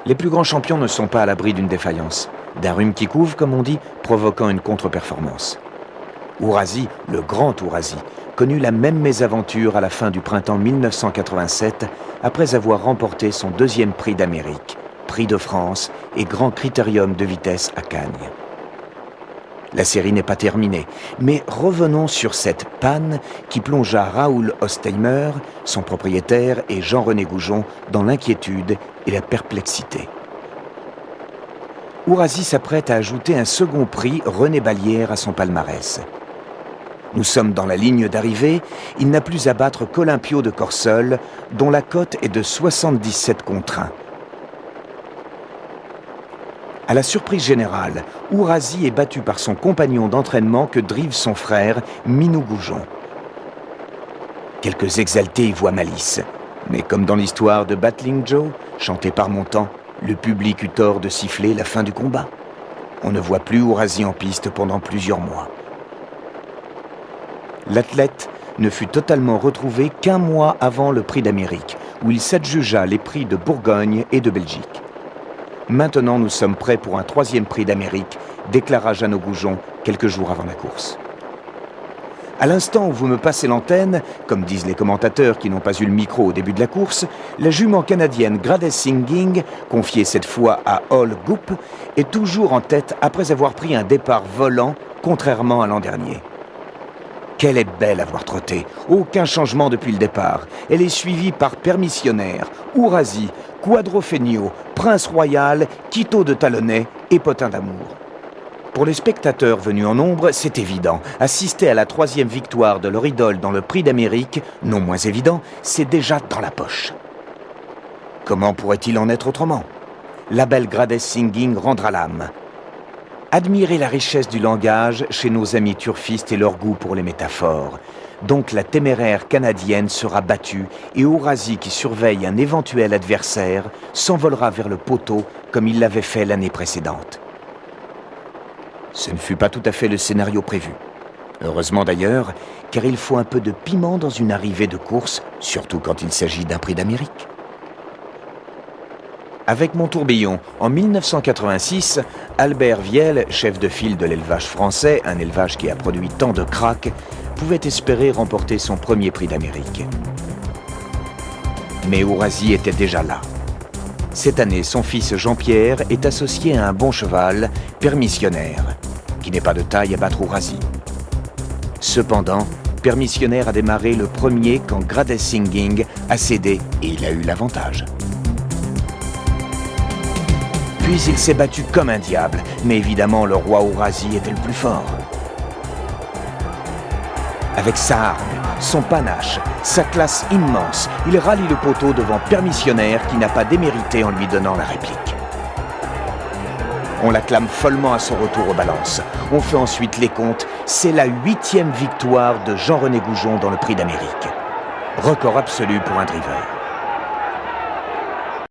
Les plus grands champions ne sont pas à l'abri d'une défaillance, d'un rhume qui couve, comme on dit, provoquant une contre-performance. Ourasi, le grand Ourasi, connut la même mésaventure à la fin du printemps 1987, après avoir remporté son deuxième prix d'Amérique, prix de France et grand critérium de vitesse à Cagnes. La série n'est pas terminée, mais revenons sur cette panne qui plongea Raoul Ostheimer, son propriétaire, et Jean-René Goujon dans l'inquiétude et la perplexité. Ourasi s'apprête à ajouter un second prix René Ballière à son palmarès. Nous sommes dans la ligne d'arrivée, il n'a plus à battre qu'Olympio de Corseul, dont la cote est de 77 contre 1. À la surprise générale, Ourasi est battu par son compagnon d'entraînement que drive son frère, Minou Goujon. Quelques exaltés y voient malice, mais comme dans l'histoire de Battling Joe, chantée par Montand, le public eut tort de siffler la fin du combat. On ne voit plus Ourasi en piste pendant plusieurs mois. L'athlète ne fut totalement retrouvé qu'un mois avant le prix d'Amérique, où il s'adjugea les prix de Bourgogne et de Belgique. Maintenant, nous sommes prêts pour un troisième prix d'Amérique, déclara Jeannot Goujon quelques jours avant la course. À l'instant où vous me passez l'antenne, comme disent les commentateurs qui n'ont pas eu le micro au début de la course, la jument canadienne Gradess Singing, confiée cette fois à Ole Goop, est toujours en tête après avoir pris un départ volant, contrairement à l'an dernier. Qu'elle est belle à voir trotter, aucun changement depuis le départ. Elle est suivie par Permissionnaire, Ourasi, Quadrofenio, Prince Royal, Quito de Talonnais et Potin d'Amour. Pour les spectateurs venus en nombre, c'est évident. Assister à la troisième victoire de leur idole dans le prix d'Amérique, non moins évident, c'est déjà dans la poche. Comment pourrait-il en être autrement? La belle Gradess Singing rendra l'âme. Admirez la richesse du langage chez nos amis turfistes et leur goût pour les métaphores. Donc la téméraire canadienne sera battue et Ourasi, qui surveille un éventuel adversaire, s'envolera vers le poteau comme il l'avait fait l'année précédente. Ce ne fut pas tout à fait le scénario prévu. Heureusement d'ailleurs, car il faut un peu de piment dans une arrivée de course, surtout quand il s'agit d'un prix d'Amérique. Avec Montourbillon, en 1986, Albert Viel, chef de file de l'élevage français, un élevage qui a produit tant de cracks, pouvait espérer remporter son premier prix d'Amérique. Mais Ourasi était déjà là. Cette année, son fils Jean-Pierre est associé à un bon cheval, Permissionnaire, qui n'est pas de taille à battre Ourasi. Cependant, Permissionnaire a démarré le premier quand Gradess Singing a cédé et il a eu l'avantage. Puis il s'est battu comme un diable, mais évidemment le roi Ourasi était le plus fort. Avec sa hargne, son panache, sa classe immense, il rallie le poteau devant Permissionnaire qui n'a pas démérité en lui donnant la réplique. On l'acclame follement à son retour aux balances. On fait ensuite les comptes. C'est la 8e victoire de Jean-René Goujon dans le prix d'Amérique. Record absolu pour un driver.